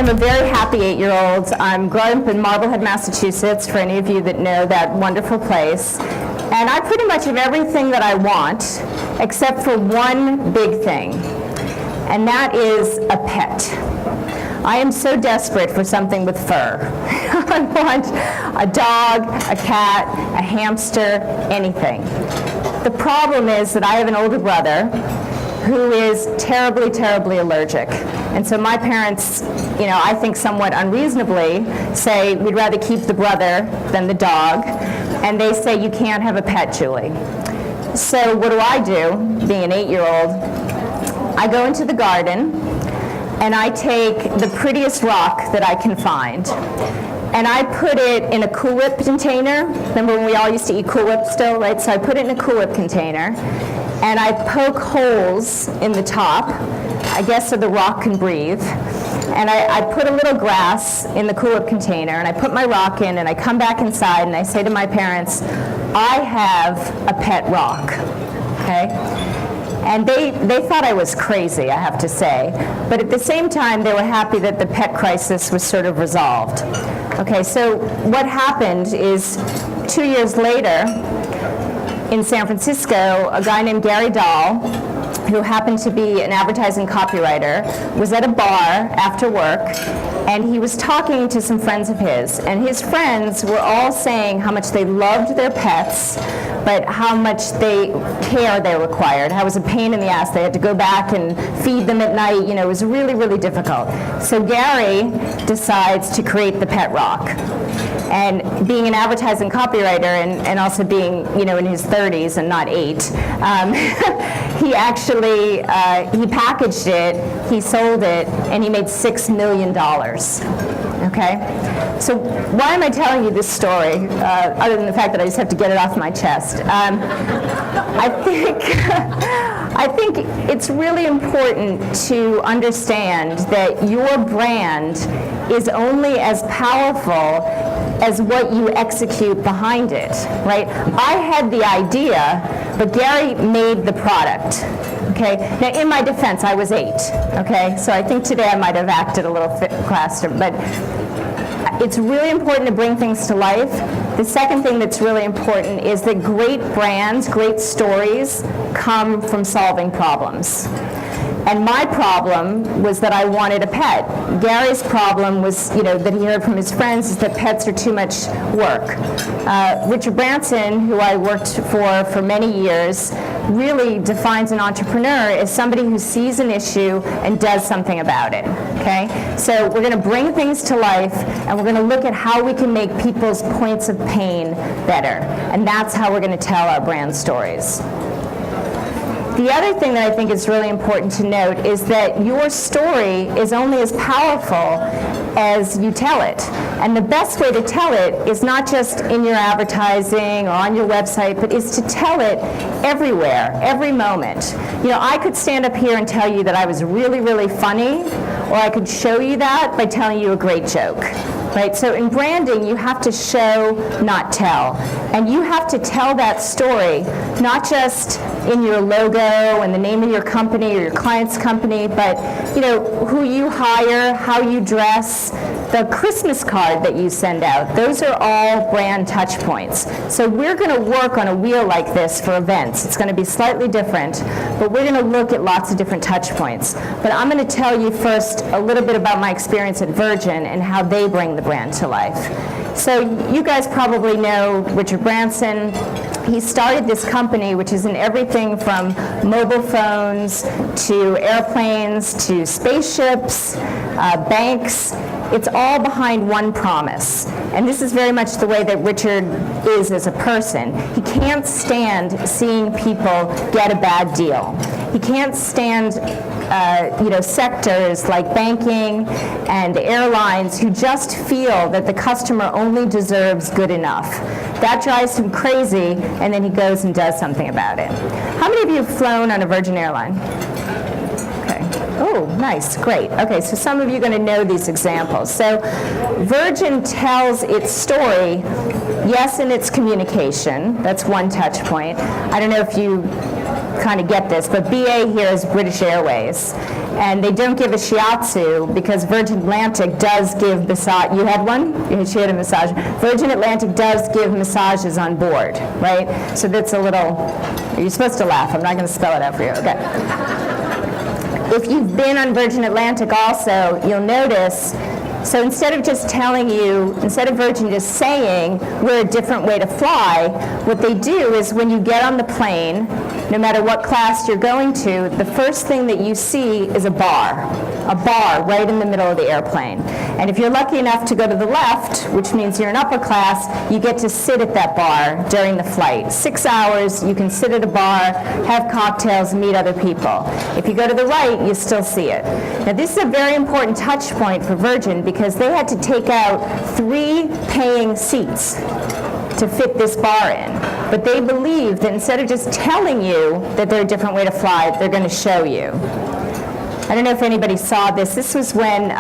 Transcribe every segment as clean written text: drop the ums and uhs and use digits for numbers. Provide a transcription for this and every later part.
am a very happy 8-year-old. I'm grown up in Marblehead, Massachusetts, for any of you that know that wonderful place. And I pretty much have everything that I want, except for one big thing, and that is a pet. I am so desperate for something with fur. I want a dog, a cat, a hamster, anything. The problem is that I have an older brother who is terribly, terribly allergic. And so my parents, I think somewhat unreasonably say, we'd rather keep the brother than the dog. And they say, you can't have a pet, Julie. So what do? Being an 8-year-old, I go into the garden and I take the prettiest rock that I can find. And I put it in a Cool Whip container. Remember when we all used to eat Cool Whip still, right? So I put it in a Cool Whip container. And I poke holes in the top, I guess so the rock can breathe. And I put a little grass in the Cool Whip container, and I put my rock in, and I come back inside, and I say to my parents, I have a pet rock, okay? And they thought I was crazy, I have to say. But at the same time, they were happy that the pet crisis was sort of resolved. Okay, so what happened is 2 years later, in San Francisco, a guy named Gary Dahl, who happened to be an advertising copywriter, was at a bar after work, and he was talking to some friends of his. And his friends were all saying how much they loved their pets, but how much care they required, how it was a pain in the ass. They had to go back and feed them at night. It was really, really difficult. So Gary decides to create the pet rock. And being an advertising copywriter and also being, in his 30s and not 8, he actually, he packaged it, he sold it, and he made $6 million. Okay? So why am I telling you this story, other than the fact that I just have to get it off my chest? I think it's really important to understand that your brand is only as powerful as what you execute behind it, right? I had the idea, but Gary made the product, okay? Now, in my defense, I was 8, okay? So I think today I might have acted a little faster, but it's really important to bring things to life. The second thing that's really important is that great brands, great stories come from solving problems. And my problem was that I wanted a pet. Gary's problem was, that he heard from his friends, is that pets are too much work. Richard Branson, who I worked for many years, really defines an entrepreneur as somebody who sees an issue and does something about it, okay? So we're gonna bring things to life, and we're gonna look at how we can make people's points of pain better. And that's how we're gonna tell our brand stories. The other thing that I think is really important to note is that your story is only as powerful as you tell it. And the best way to tell it is not just in your advertising or on your website, but is to tell it everywhere, every moment. I could stand up here and tell you that I was really, really funny, or I could show you that by telling you a great joke. Right? So in branding, you have to show, not tell. And you have to tell that story, not just in your logo and the name of your company or your client's company, but who you hire, how you dress, the Christmas card that you send out. Those are all brand touch points. So we're going to work on a wheel like this for events. It's going to be slightly different, but we're going to look at lots of different touch points. But I'm going to tell you first a little bit about my experience at Virgin and how they bring the brand to life. So you guys probably know Richard Branson. He started this company, which is in everything from mobile phones to airplanes to spaceships, banks. It's all behind one promise. And this is very much the way that Richard is as a person. He can't stand seeing people get a bad deal. He can't stand sectors like banking and airlines who just feel that the customer only deserves good enough. That drives him crazy, and then he goes and does something about it. How many of you have flown on a Virgin airline? Okay. Oh, nice, great. Okay, so some of you are going to know these examples. So Virgin tells its story, yes, in its communication. That's one touch point. I don't know if you kind of get this, but BA here is British Airways. And they don't give a shiatsu because Virgin Atlantic does give massage. You had one? She had a massage. Virgin Atlantic does give massages on board, right? So that's a little, you're supposed to laugh. I'm not going to spell it out for you. Okay. If you've been on Virgin Atlantic also, you'll notice, so instead of just telling you, instead of Virgin just saying we're a different way to fly, what they do is when you get on the plane, no matter what class you're going to, the first thing that you see is a bar right in the middle of the airplane. And if you're lucky enough to go to the left, which means you're in upper class, you get to sit at that bar during the flight. 6 hours, you can sit at a bar, have cocktails, meet other people. If you go to the right, you still see it. Now this is a very important touch point for Virgin because they had to take out 3 paying seats to fit this bar in. But they believe that instead of just telling you that they're a different way to fly, they're going to show you. I don't know if anybody saw this. This was when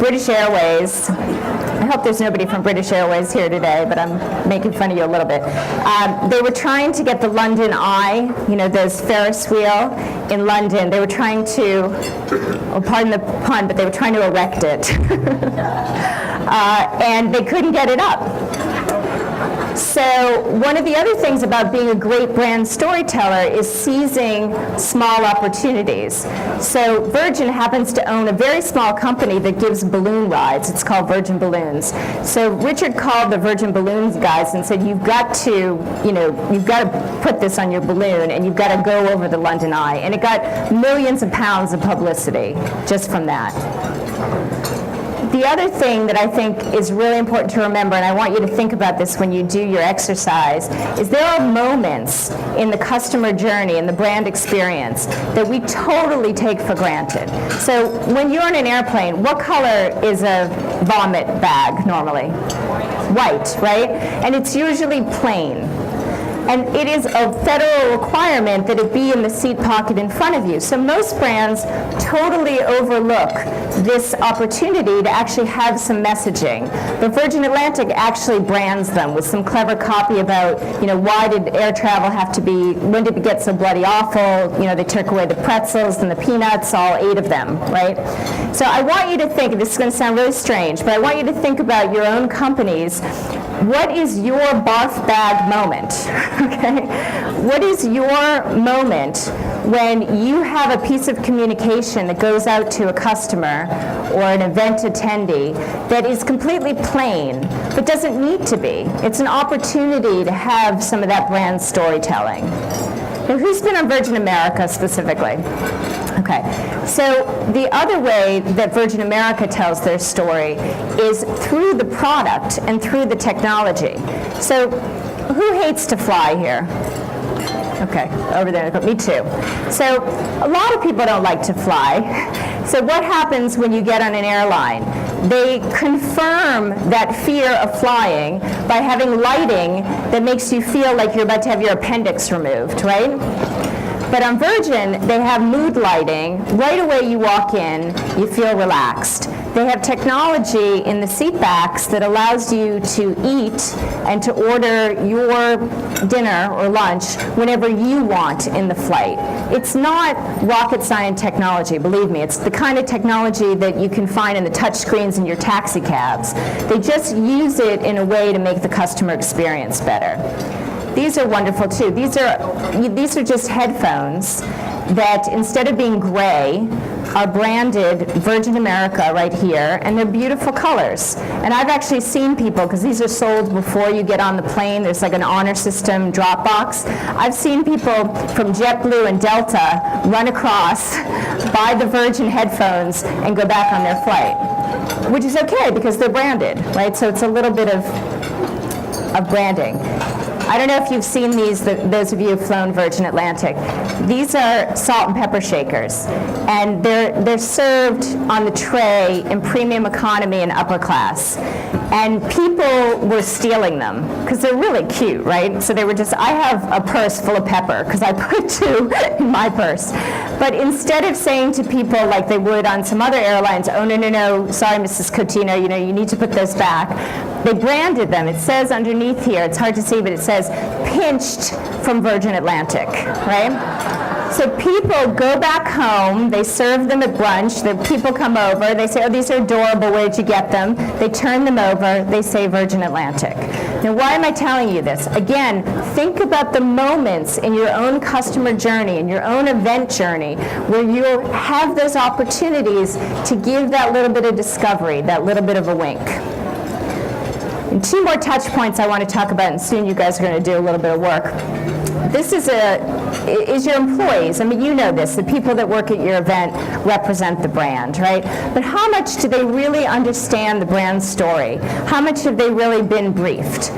British Airways, I hope there's nobody from British Airways here today, but I'm making fun of you a little bit. They were trying to get the London Eye, you know, this Ferris wheel in London. They were trying to, well, pardon the pun, but they were trying to erect it. And they couldn't get it up. So one of the other things about being a great brand storyteller is seizing small opportunities. So Virgin happens to own a very small company that gives balloon rides. It's called Virgin Balloons. So Richard called the Virgin Balloons guys and said, you've got to put this on your balloon and you've got to go over the London Eye. And it got millions of pounds of publicity just from that. The other thing that I think is really important to remember, and I want you to think about this when you do your exercise, is there are moments in the customer journey and the brand experience that we totally take for granted. So when you're on an airplane, what color is a vomit bag normally? White, right? And it's usually plain. And it is a federal requirement that it be in the seat pocket in front of you. So most brands totally overlook this opportunity to actually have some messaging. But Virgin Atlantic actually brands them with some clever copy about, you know, why did air travel have to be, when did it get so bloody awful? You know, they took away the pretzels and the peanuts, all 8 of them, right? So I want you to think, this is going to sound really strange, but I want you to think about your own companies. What is your barf bag moment? Okay? What is your moment when you have a piece of communication that goes out to a customer or an event attendee that is completely plain, but doesn't need to be? It's an opportunity to have some of that brand storytelling. Now, who's been on Virgin America specifically? Okay, so the other way that Virgin America tells their story is through the product and through the technology. So who hates to fly here? Okay, over there, me too. So a lot of people don't like to fly. So what happens when you get on an airline? They confirm that fear of flying by having lighting that makes you feel like you're about to have your appendix removed, right? But on Virgin, they have mood lighting. Right away you walk in, you feel relaxed. They have technology in the seat backs that allows you to eat and to order your dinner or lunch whenever you want in the flight. It's not rocket science technology, believe me. It's the kind of technology that you can find in the touch screens in your taxi cabs. They just use it in a way to make the customer experience better. These are wonderful too. These are just headphones that instead of being gray are branded Virgin America right here, and they're beautiful colors. And I've actually seen people, because these are sold before you get on the plane, there's like an honor system drop box. I've seen people from JetBlue and Delta run across, buy the Virgin headphones, and go back on their flight, which is okay because they're branded, right? So it's a little bit of branding. I don't know if you've seen these, those of you who've flown Virgin Atlantic. These are salt and pepper shakers, and they're served on the tray in premium economy and upper class. And people were stealing them because they're really cute, right? So they were just, I have a purse full of pepper because I put 2 in my purse. But instead of saying to people like they would on some other airlines, oh, no, sorry, Mrs. Cottineau, you know, you need to put those back. They branded them. It says underneath here, it's hard to see, but it says pinched from Virgin Atlantic, right? So people go back home, they serve them at brunch, the people come over, they say, oh, these are adorable, where did you get them? They turn them over, they say Virgin Atlantic. Now, why am I telling you this? Again, think about the moments in your own customer journey, in your own event journey, where you have those opportunities to give that little bit of discovery, that little bit of a wink. And 2 more touch points I want to talk about, and soon you guys are going to do a little bit of work. This is your employees. I mean, you know this. The people that work at your event represent the brand, right? But how much do they really understand the brand story? How much have they really been briefed?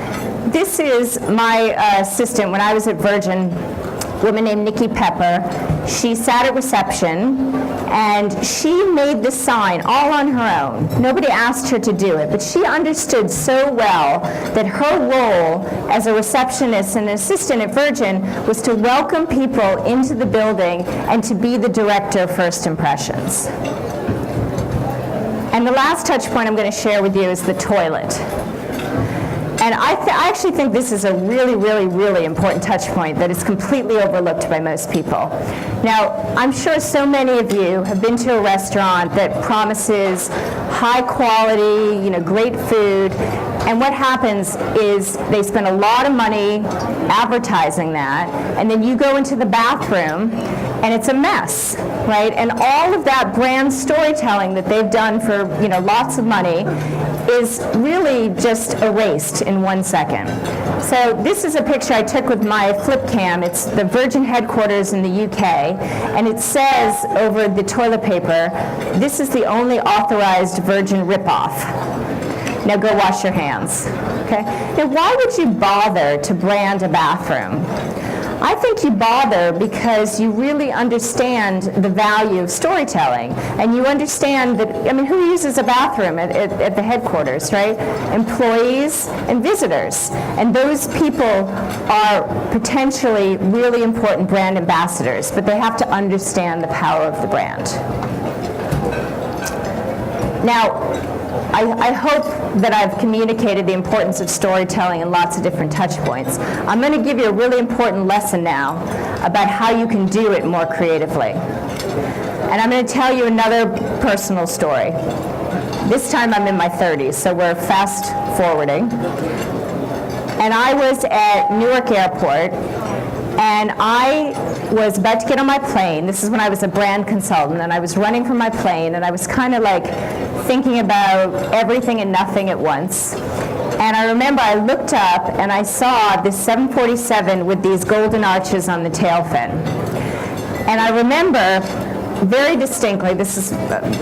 This is my assistant when I was at Virgin, a woman named Nikki Pepper. She sat at reception, and she made the sign all on her own. Nobody asked her to do it, but she understood so well that her role as a receptionist and an assistant at Virgin was to welcome people into the building and to be the director of first impressions. And the last touch point I'm going to share with you is the toilet. And I actually think this is a really, really, really important touch point that is completely overlooked by most people. Now, I'm sure so many of you have been to a restaurant that promises high quality, great food, and what happens is they spend a lot of money advertising that, and then you go into the bathroom, and it's a mess, right? And all of that brand storytelling that they've done for lots of money is really just erased in 1 second. So this is a picture I took with my flip cam. It's the Virgin headquarters in the UK, and it says over the toilet paper, this is the only authorized Virgin ripoff. Now go wash your hands. Okay? Now why would you bother to brand a bathroom? I think you bother because you really understand the value of storytelling, and you understand that, who uses a bathroom at the headquarters, right? Employees and visitors. And those people are potentially really important brand ambassadors, but they have to understand the power of the brand. Now, I hope that I've communicated the importance of storytelling in lots of different touch points. I'm going to give you a really important lesson now about how you can do it more creatively. And I'm going to tell you another personal story. This time I'm in my 30s, so we're fast forwarding. And I was at Newark Airport, and I was about to get on my plane. This is when I was a brand consultant, and I was running from my plane, and I was kind of like thinking about everything and nothing at once. And I remember I looked up and I saw this 747 with these golden arches on the tail fin. And I remember very distinctly, this is,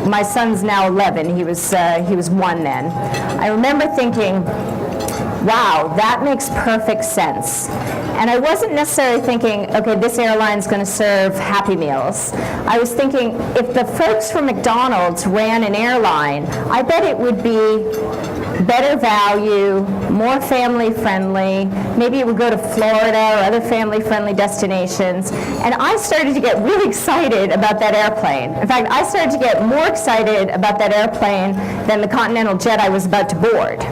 my son's now 11, he was 1 then. I remember thinking, wow, that makes perfect sense. And I wasn't necessarily thinking, okay, this airline's going to serve Happy Meals. I was thinking, if the folks from McDonald's ran an airline, I bet it would be better value, more family-friendly. Maybe it would go to Florida or other family-friendly destinations. And I started to get really excited about that airplane. In fact, I started to get more excited about that airplane than the Continental jet I was about to board.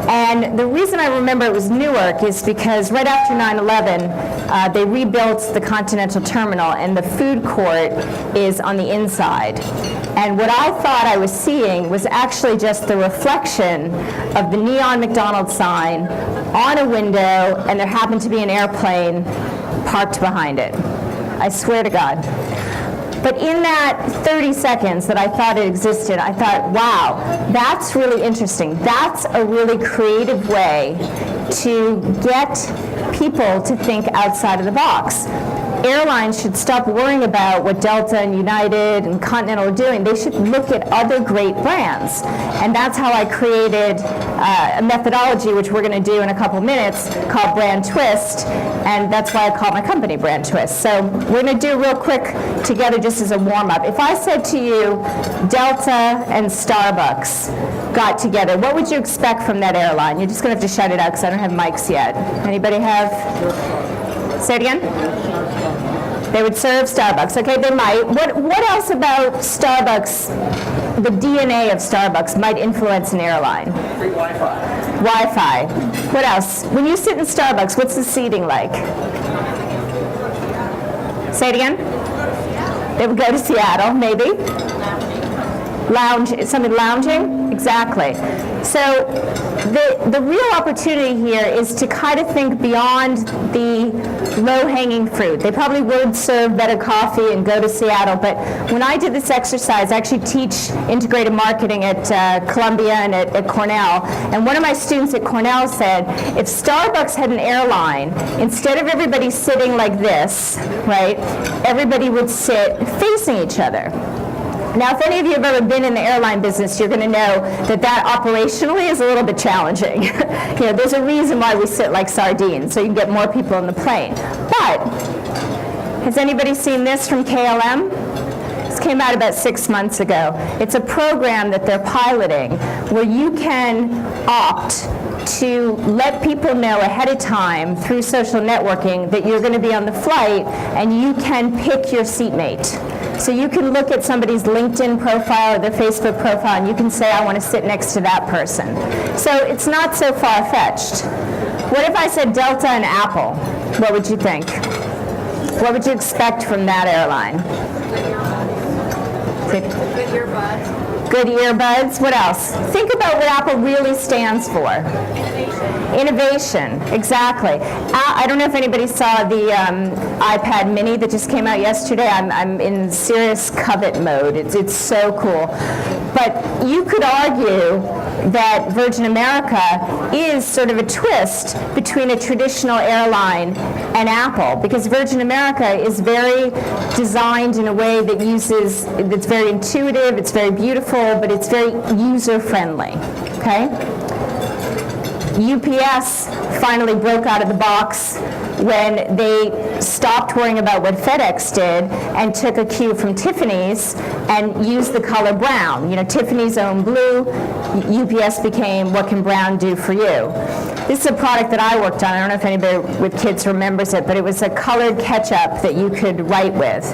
And the reason I remember it was Newark is because right after 9/11, they rebuilt the Continental Terminal, and the food court is on the inside. And what I thought I was seeing was actually just the reflection of the neon McDonald's sign on a window, and there happened to be an airplane parked behind it. I swear to God. But in that 30 seconds that I thought it existed, I thought, wow, that's really interesting. That's a really creative way to get people to think outside of the box. Airlines should stop worrying about what Delta and United and Continental are doing. They should look at other great brands. And that's how I created a methodology, which we're going to do in a couple minutes, called BrandTwist. And that's why I call my company BrandTwist. So we're going to do real quick together just as a warm-up. If I said to you, Delta and Starbucks got together, what would you expect from that airline? You're just going to have to shout it out because I don't have mics yet. Anybody have? Say it again? They would serve Starbucks. Okay, they might. What else about Starbucks, the DNA of Starbucks, might influence an airline? Free Wi-Fi. Wi-Fi. What else? When you sit in Starbucks, what's the seating like? Say it again. They would go to Seattle, maybe. Something lounging? Exactly. So the real opportunity here is to kind of think beyond the low-hanging fruit. They probably would serve better coffee and go to Seattle, but when I did this exercise, I actually teach integrated marketing at Columbia and at Cornell, and one of my students at Cornell said, if Starbucks had an airline, instead of everybody sitting like this, right, everybody would sit facing each other. Now, if any of you have ever been in the airline business, you're going to know that operationally is a little bit challenging. There's a reason why we sit like sardines, so you can get more people on the plane. But has anybody seen this from KLM? This came out about 6 months ago. It's a program that they're piloting where you can opt to let people know ahead of time through social networking that you're going to be on the flight, and you can pick your seatmate. So you can look at somebody's LinkedIn profile or their Facebook profile, and you can say, I want to sit next to that person. So it's not so far-fetched. What if I said Delta and Apple? What would you think? What would you expect from that airline? Good earbuds. Good earbuds. What else? Think about what Apple really stands for. Innovation, exactly. I don't know if anybody saw the iPad mini that just came out yesterday. I'm in serious covet mode. It's so cool. But you could argue that Virgin America is sort of a twist between a traditional airline and Apple, because Virgin America is very designed in a way that's very intuitive, it's very beautiful, but it's very user-friendly, okay? UPS finally broke out of the box when they stopped worrying about what FedEx did and took a cue from Tiffany's and used the color brown. Tiffany's own blue, UPS became what can brown do for you. This is a product that I worked on. I don't know if anybody with kids remembers it, but it was a colored ketchup that you could write with.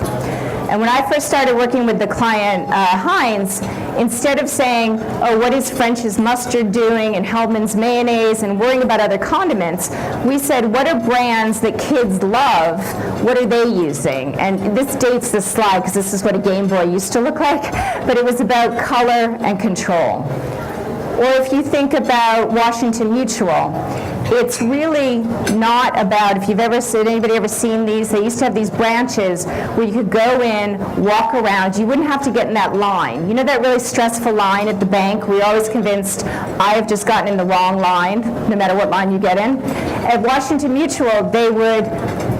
And when I first started working with the client, Heinz, instead of saying, oh, what is French's mustard doing and Hellmann's mayonnaise and worrying about other condiments, we said, what are brands that kids love? What are they using? And this dates the slide because this is what a Game Boy used to look like, but it was about color and control. Or if you think about Washington Mutual, it's really not about, if you've ever seen, anybody ever seen these, they used to have these branches where you could go in, walk around, you wouldn't have to get in that line. You know that really stressful line at the bank? We're always convinced I have just gotten in the wrong line, no matter what line you get in. At Washington Mutual, they would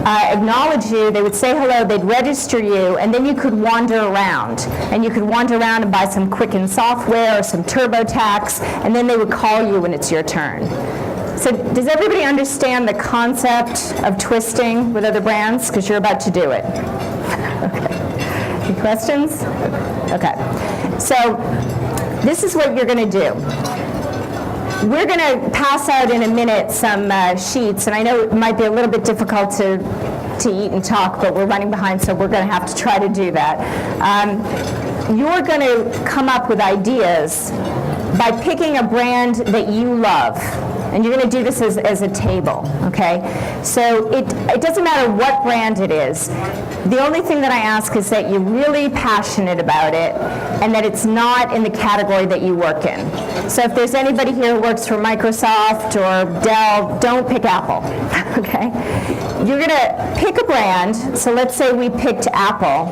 acknowledge you, they would say hello, they'd register you, and then you could wander around. And you could wander around and buy some Quicken software or some TurboTax, and then they would call you when it's your turn. So does everybody understand the concept of twisting with other brands? Because you're about to do it. Okay. Any questions? Okay. So this is what you're going to do. We're going to pass out in a minute some sheets, and I know it might be a little bit difficult to eat and talk, but we're running behind, so we're going to have to try to do that. You're going to come up with ideas by picking a brand that you love. And you're going to do this as a table, okay? So it doesn't matter what brand it is. The only thing that I ask is that you're really passionate about it and that it's not in the category that you work in. So if there's anybody here who works for Microsoft or Dell, don't pick Apple, okay? You're going to pick a brand. So let's say we picked Apple.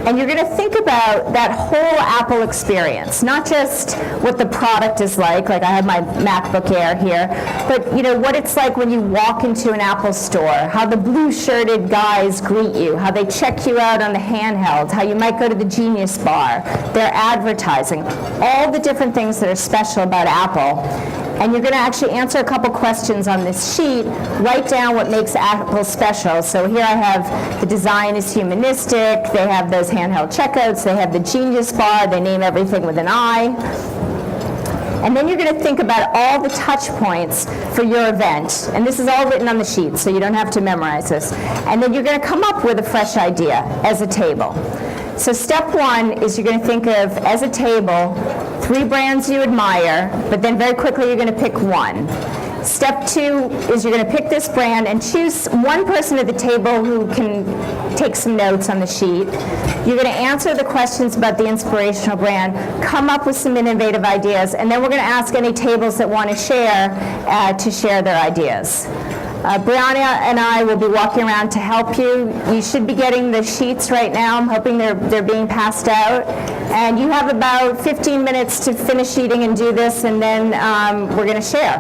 And you're going to think about that whole Apple experience, not just what the product is like I have my MacBook Air here, but what it's like when you walk into an Apple store, how the blue-shirted guys greet you, how they check you out on the handheld, how you might go to the Genius Bar, their advertising, all the different things that are special about Apple. And you're going to actually answer a couple questions on this sheet, write down what makes Apple special. So here I have the design is humanistic, they have those handheld checkouts, they have the Genius Bar, they name everything with an I. And then you're going to think about all the touch points for your event. And this is all written on the sheet, so you don't have to memorize this. And then you're going to come up with a fresh idea as a table. So step one is you're going to think of, as a table, 3 brands you admire, but then very quickly you're going to pick one. Step 2 is you're going to pick this brand and choose one person at the table who can take some notes on the sheet. You're going to answer the questions about the inspirational brand, come up with some innovative ideas, and then we're going to ask any tables that want to share their ideas. Brianna and I will be walking around to help you. You should be getting the sheets right now. I'm hoping they're being passed out. And you have about 15 minutes to finish eating and do this, and then we're going to share.